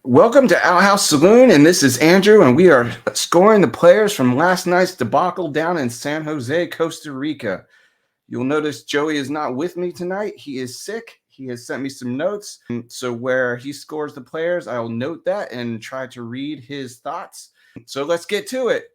Welcome to Outhouse Saloon, and this is Andrew, and we are scoring the players from last night's debacle down in San Jose, Costa Rica. You'll notice Joey is not with me tonight. He is sick. He has sent me some notes. So where he scores the players, I'll note that and try to read his thoughts. So let's get to it.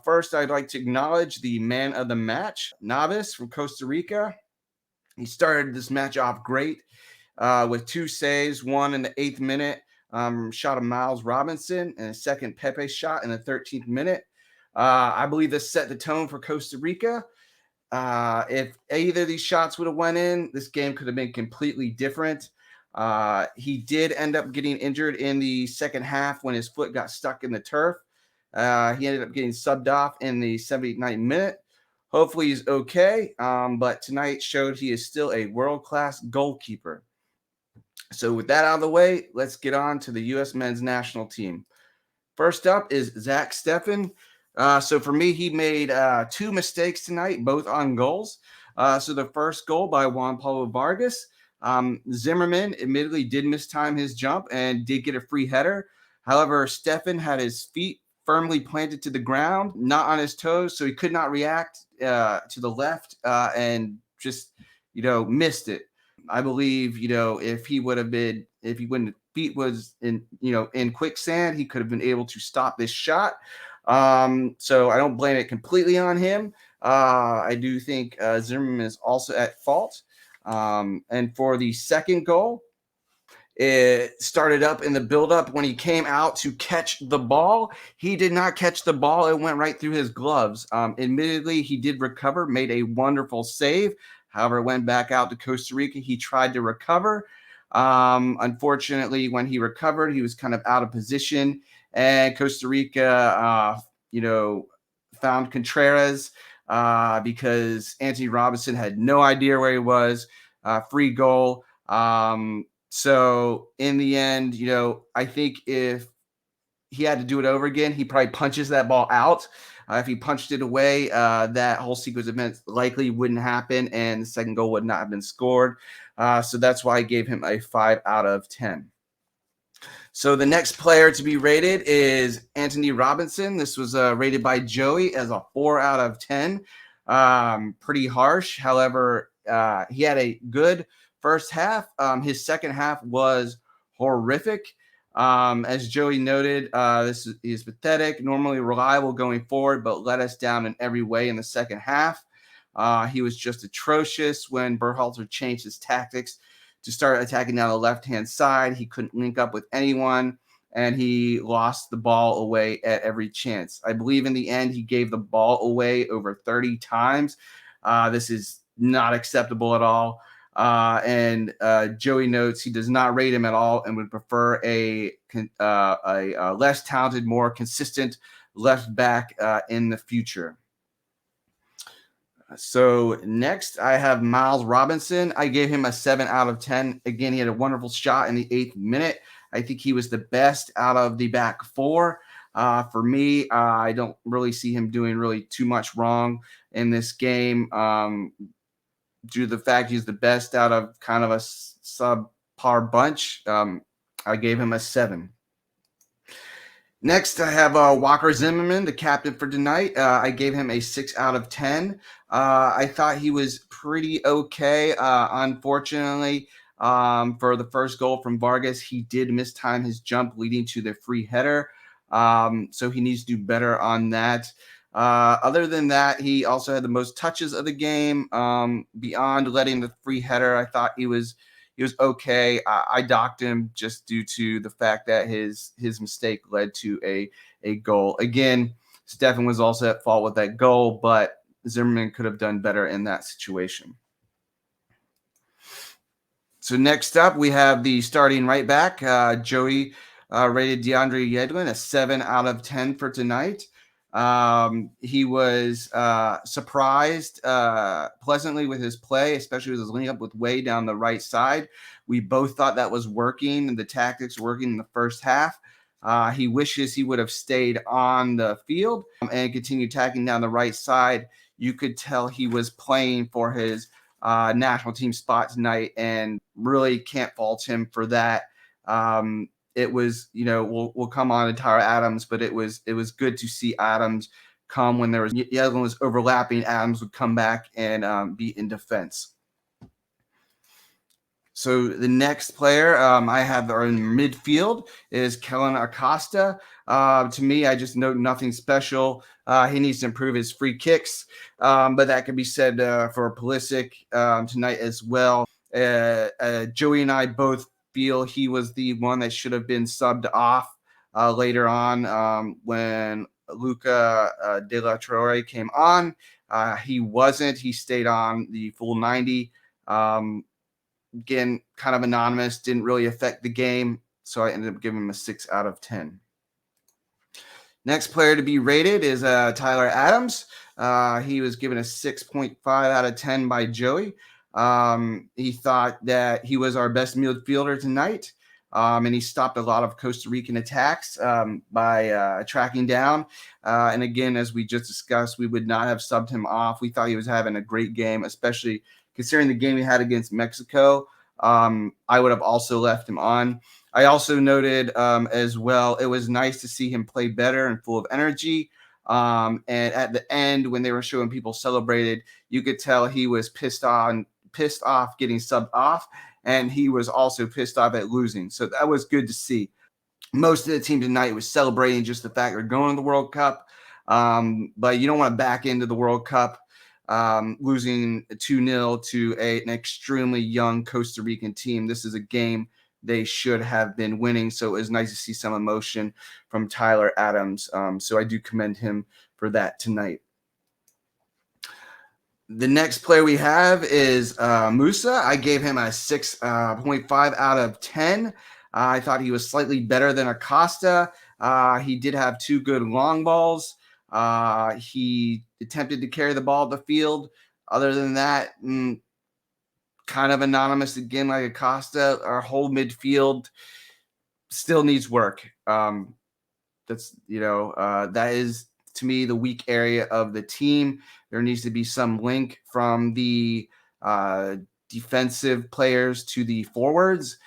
First, I'd like to acknowledge the man of the match, Navis from Costa Rica. He started this match off great with two saves, one in the 8th minute. Shot of Miles Robinson and a second Pepe shot in the 13th minute. I believe this set the tone for Costa Rica. If either of these shots would have went in, this game could have been completely different. He did end up getting injured in the second half when his foot got stuck in the turf. He ended up getting subbed off in the 79th minute. Hopefully he's okay, but tonight showed he is still a world-class goalkeeper. So with that out of the way, let's get on to the U.S. men's national team. First up is Zach Steffen. So for me, he made two mistakes tonight, both on goals. So the first goal by Juan Pablo Vargas. Zimmerman admittedly did mistime his jump and did get a free header. However, Steffen had his feet firmly planted to the ground, not on his toes, so he could not react to the left and just, missed it. I believe, if he wouldn't feet was in quicksand, he could have been able to stop this shot. So I don't blame it completely on him. I do think Zimmerman is also at fault. And for the second goal, it started up in the buildup when he came out to catch the ball. He did not catch the ball. It went right through his gloves. Admittedly, he did recover, made a wonderful save. However, went back out to Costa Rica. He tried to recover. Unfortunately, when he recovered, he was kind of out of position. And Costa Rica, found Contreras because Anthony Robinson had no idea where he was. Free goal. So in the end, I think if he had to do it over again, he probably punches that ball out. If he punched it away, that whole sequence of events likely wouldn't happen, and the second goal would not have been scored. So that's why I gave him a 5 out of 10. So the next player to be rated is Anthony Robinson. This was rated by Joey as a 4 out of 10. Pretty harsh. However, he had a good first half. His second half was horrific. As Joey noted, this is pathetic, normally reliable going forward, but let us down in every way in the second half. He was just atrocious when Berhalter changed his tactics to start attacking down the left-hand side. He couldn't link up with anyone, and he lost the ball away at every chance. I believe in the end, he gave the ball away over 30 times. This is not acceptable at all. And Joey notes he does not rate him at all and would prefer a less talented, more consistent left back in the future. So next, I have Miles Robinson. I gave him a 7 out of 10. Again, he had a wonderful shot in the 8th minute. I think he was the best out of the back four. For me, I don't really see him doing really too much wrong in this game. Due to the fact he's the best out of kind of a subpar bunch, I gave him a 7. Next, I have Walker Zimmerman, the captain for tonight. I gave him a 6 out of 10. I thought he was pretty okay. Unfortunately, for the first goal from Vargas, he did mistime his jump, leading to the free header. So he needs to do better on that. Other than that, he also had the most touches of the game. Beyond letting the free header, I thought he was okay. I docked him just due to the fact that his mistake led to a goal. Again, Steffen was also at fault with that goal, but Zimmerman could have done better in that situation. So next up, we have the starting right back. Joey rated Deandre Yedlin a 7 out of 10 for tonight. He was surprised pleasantly with his play, especially with his link up with Way down the right side. We both thought that was working and the tactics working in the first half. He wishes he would have stayed on the field and continued attacking down the right side. You could tell he was playing for his national team spot tonight and really can't fault him for that. it was, we'll come on to Tyler Adams, but it was good to see Adams come when there was Yedlin was overlapping. Adams would come back and be in defense. So the next player I have in midfield is Kellen Acosta. To me, I just note nothing special. He needs to improve his free kicks, but that could be said for Politic tonight as well. Joey and I both feel he was the one that should have been subbed off later on when Luca De La Torre came on. He wasn't. He stayed on the full 90. Again, kind of anonymous, didn't really affect the game, so I ended up giving him a 6 out of 10. Next player to be rated is Tyler Adams. He was given a 6.5 out of 10 by Joey. He thought that he was our best midfielder tonight, and he stopped a lot of Costa Rican attacks by tracking down. And again, as we just discussed, we would not have subbed him off. We thought he was having a great game, especially considering the game he had against Mexico. I would have also left him on. I also noted as well, it was nice to see him play better and full of energy. And at the end, when they were showing people celebrated, you could tell he was pissed off getting subbed off, and he was also pissed off at losing. So that was good to see. Most of the team tonight was celebrating just the fact they're going to the World Cup. But you don't want to back into the World Cup losing 2-0 to an extremely young Costa Rican team. This is a game they should have been winning. So it was nice to see some emotion from Tyler Adams. So I do commend him for that tonight. The next player we have is Musa. I gave him a 6.5 out of 10. I thought he was slightly better than Acosta. He did have 2 good long balls. He attempted to carry the ball up the field. Other than that, kind of anonymous again, like Acosta. Our whole midfield still needs work. That is, to me, the weak area of the team. There needs to be some link from the defensive players to the forwards,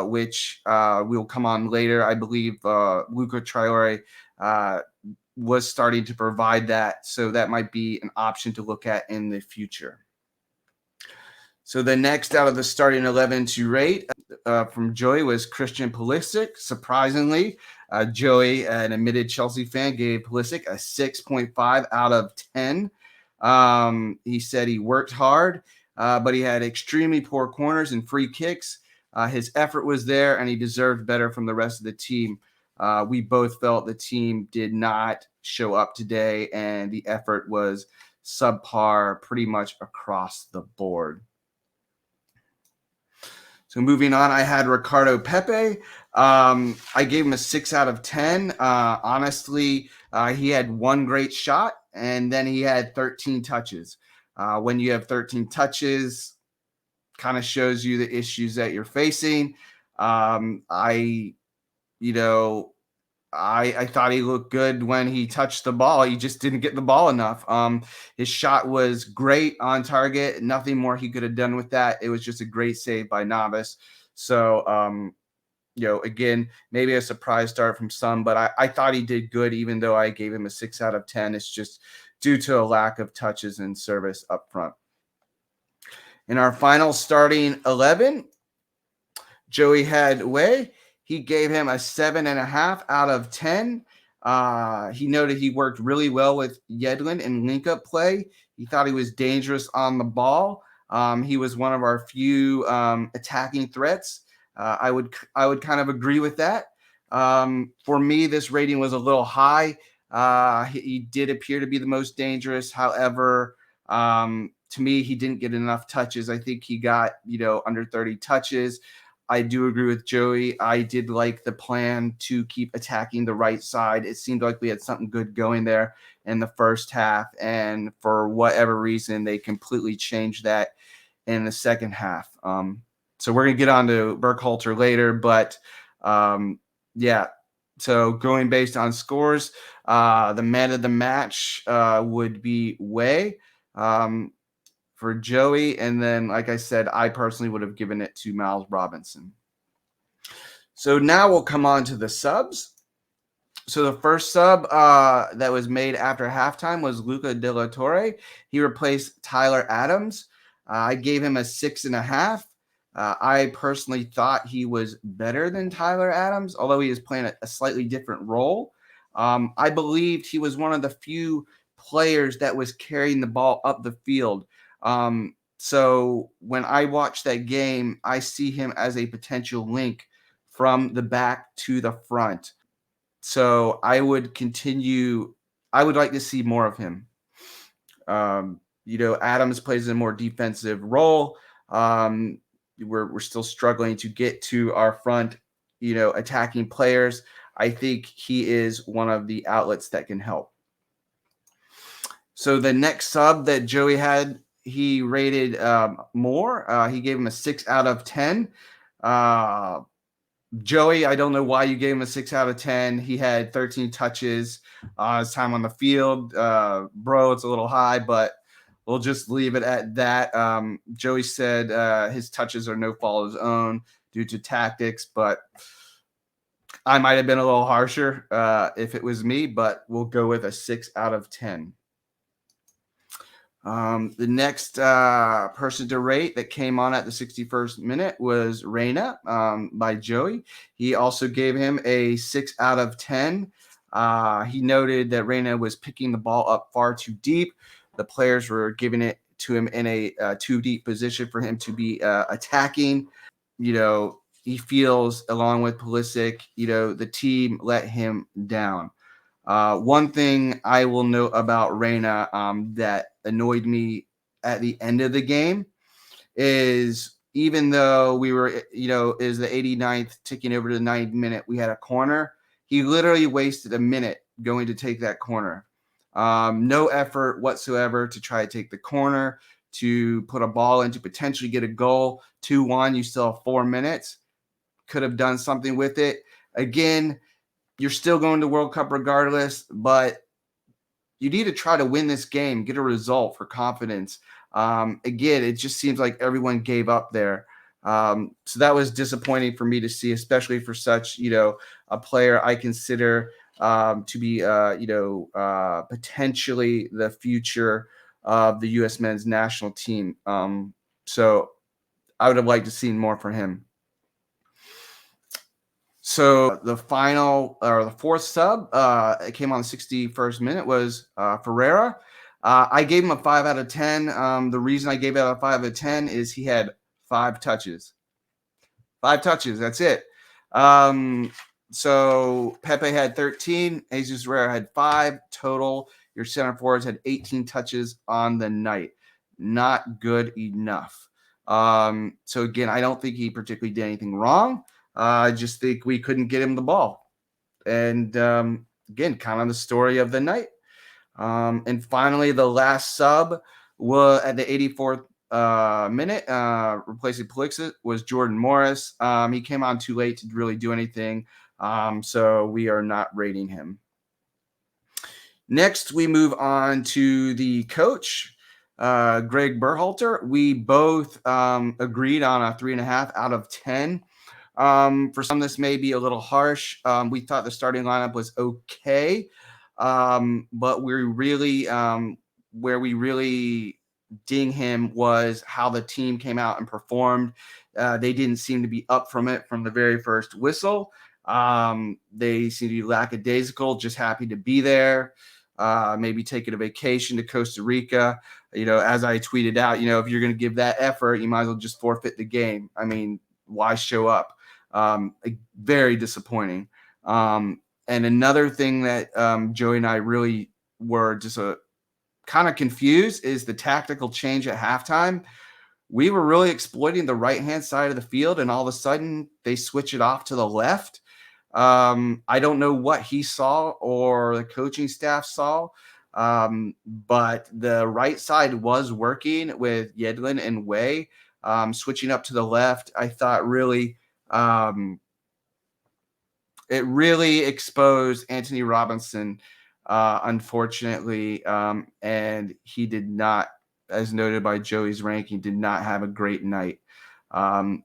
which we'll come on later. I believe Luca Traore was starting to provide that, so that might be an option to look at in the future. So the next out of the starting 11 to rate from Joey was Christian Pulisic. Surprisingly, Joey, an admitted Chelsea fan, gave Pulisic a 6.5 out of 10. He said he worked hard, but he had extremely poor corners and free kicks. His effort was there, and he deserved better from the rest of the team. We both felt the team did not show up today, and the effort was subpar pretty much across the board. So moving on, I had Ricardo Pepe. I gave him a 6 out of 10. Honestly, he had 1 great shot, and then he had 13 touches. When you have 13 touches, kind of shows you the issues that you're facing. I thought he looked good when he touched the ball. He just didn't get the ball enough. His shot was great on target. Nothing more he could have done with that. It was just a great save by Navas. So, again, maybe a surprise start from some, but I thought he did good, even though I gave him a 6 out of 10. It's just due to a lack of touches and service up front. In our final starting 11, Joey had Way. He gave him a 7.5 out of 10. He noted he worked really well with Yedlin in link-up play. He thought he was dangerous on the ball. He was one of our few attacking threats. I would kind of agree with that. For me, this rating was a little high. He did appear to be the most dangerous. However, to me, he didn't get enough touches. I think he got, under 30 touches. I do agree with Joey. I did like the plan to keep attacking the right side. It seemed like we had something good going there in the first half, and for whatever reason, they completely changed that in the second half. So we're going to get on to Burkhalter later, but so going based on scores, the man of the match would be Way for Joey, and then, like I said, I personally would have given it to Miles Robinson. So now we'll come on to the subs. So the first sub that was made after halftime was Luca De La Torre. He replaced Tyler Adams. I gave him a 6.5. I personally thought he was better than Tyler Adams, although he is playing a slightly different role. I believed he was one of the few players that was carrying the ball up the field. So when I watch that game, I see him as a potential link from the back to the front. So I would continue. I would like to see more of him. Adams plays a more defensive role. We're still struggling to get to our front, attacking players. I think he is one of the outlets that can help. So the next sub that Joey had, he rated more. He gave him a 6 out of 10. Joey, I don't know why you gave him a 6 out of 10. He had 13 touches his time on the field. Bro, it's a little high, but we'll just leave it at that. Joey said his touches are no fault of his own due to tactics, but I might have been a little harsher if it was me, but we'll go with a 6 out of 10. The next person to rate that came on at the 61st minute was Reyna by Joey. He also gave him a 6 out of 10. He noted that Reyna was picking the ball up far too deep. The players were giving it to him in a too deep position for him to be attacking. He feels, along with Politic, the team let him down. One thing I will note about Reyna that annoyed me at the end of the game is even though we were, is the 89th ticking over to the 90th minute, we had a corner. He literally wasted a minute going to take that corner. No effort whatsoever to try to take the corner, to put a ball in, to potentially get a goal. 2-1, you still have 4 minutes. Could have done something with it. Again, you're still going to World Cup regardless, but you need to try to win this game, get a result for confidence. Again, it just seems like everyone gave up there. So that was disappointing for me to see, especially for such, a player I consider to be, potentially the future of the U.S. men's national team. So I would have liked to see more for him. So the final or the fourth sub, it came on the 61st minute, was Ferreira. I gave him a 5 out of 10. The reason I gave it a 5 out of 10 is he had 5 touches. 5 touches, that's it. So Pepe had 13. Jesus Ferreira had 5 total. Your center forwards had 18 touches on the night. Not good enough. So again, I don't think he particularly did anything wrong. I just think we couldn't get him the ball. And again, kind of the story of the night. And finally, the last sub was at the 84th minute, replacing Politic, was Jordan Morris. He came on too late to really do anything. So we are not rating him. Next, we move on to the coach, Greg Berhalter. We both agreed on a 3.5 out of 10. For some, this may be a little harsh. We thought the starting lineup was okay, but we really, where we really ding him was how the team came out and performed. They didn't seem to be up from it from the very first whistle. They seem to be lackadaisical, just happy to be there. Maybe taking a vacation to Costa Rica. As I tweeted out, if you're going to give that effort, you might as well just forfeit the game. I mean, why show up? Very disappointing. And another thing that Joey and I really were just kind of confused is the tactical change at halftime. We were really exploiting the right-hand side of the field, and all of a sudden they switch it off to the left. I don't know what he saw or the coaching staff saw, but the right side was working with Yedlin and Way. Switching up to the left, I thought really it really exposed Anthony Robinson, unfortunately, and he did not, as noted by Joey's ranking, did not have a great night.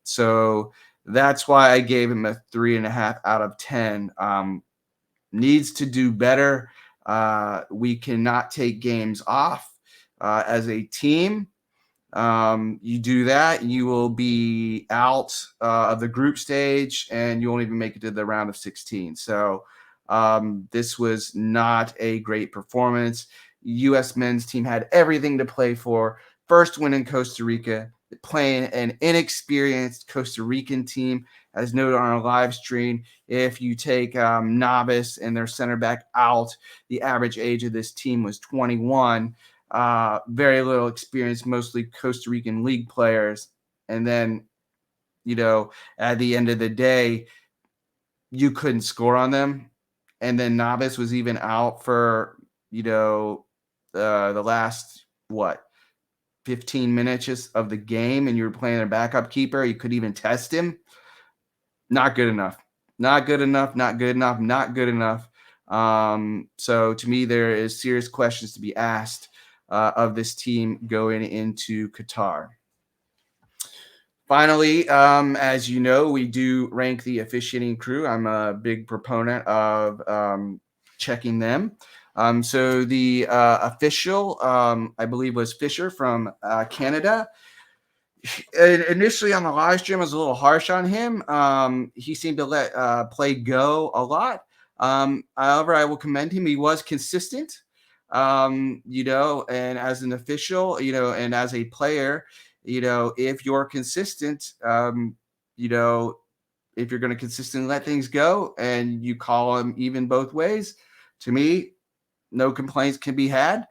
So That's why I gave him a 3.5 out of 10. Needs to do better. We cannot take games off as a team. You do that, you will be out of the group stage, and you won't even make it to the round of 16. So this was not a great performance. U.S. men's team had everything to play for. First win in Costa Rica, playing an inexperienced Costa Rican team, as noted on our live stream. If you take Novice and their center back out, the average age of this team was 21. Very little experience, mostly Costa Rican league players. And then, at the end of the day, you couldn't score on them. And then Novice was even out for, the last, 15 minutes of the game, and you were playing their backup keeper. You couldn't even test him. Not good enough. Not good enough. Not good enough. Not good enough. So to me, there is serious questions to be asked of this team going into Qatar. Finally, as you know, we do rank the officiating crew. I'm a big proponent of checking them. So the official, I believe, was Fisher from Canada. Initially on the live stream, I was a little harsh on him. He seemed to let play go a lot. However, I will commend him. He was consistent, and as an official, and as a player, if you're consistent, if you're going to consistently let things go and you call them even both ways, to me, no complaints can be had.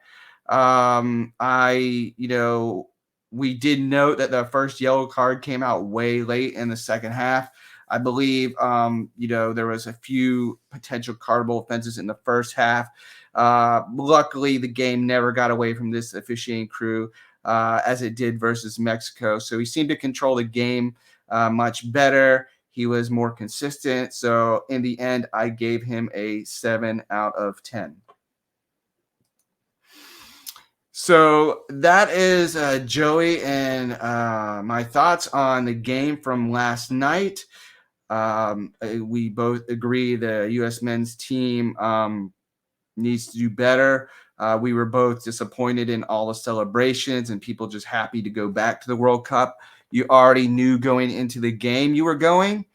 We did note that the first yellow card came out way late in the second half. I believe, there was a few potential cardable offenses in the first half. Luckily, the game never got away from this officiating crew as it did versus Mexico. So he seemed to control the game much better. He was more consistent. So in the end, I gave him a 7 out of 10. So that is Joey and my thoughts on the game from last night. We both agree the U.S. men's team needs to do better. We were both disappointed in all the celebrations and people just happy to go back to the World Cup. You already knew going into the game you were going,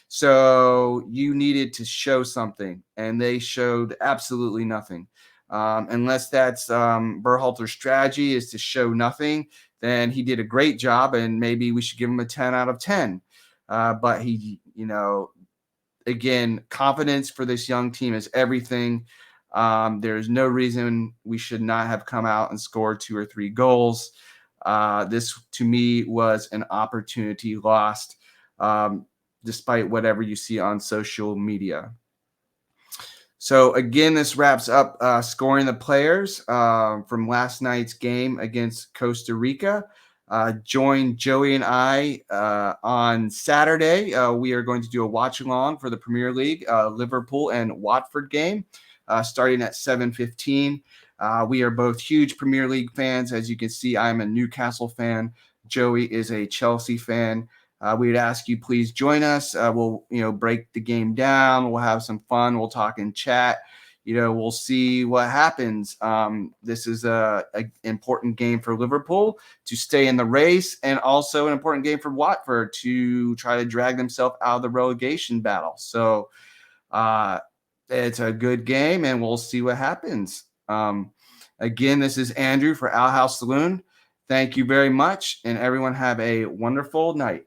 so you needed to show something, and they showed absolutely nothing. Unless that's Berhalter's strategy is to show nothing, then he did a great job, and maybe we should give him a 10 out of 10. But he, again, confidence for this young team is everything. There's no reason we should not have come out and scored 2 or 3 goals. This, to me, was an opportunity lost, despite whatever you see on social media. So again, this wraps up scoring the players from last night's game against Costa Rica. Join Joey and I on Saturday. We are going to do a watch along for the Premier League, Liverpool and Watford game, starting at 7:15. We are both huge Premier League fans. As you can see, I'm a Newcastle fan. Joey is a Chelsea fan. We would ask you please join us. We'll break the game down. We'll have some fun. We'll talk and chat. We'll see what happens. This is a important game for Liverpool to stay in the race, and also an important game for Watford to try to drag themselves out of the relegation battle. So it's a good game, and we'll see what happens. Again, this is Andrew for Owl House Saloon. Thank you very much, and everyone have a wonderful night.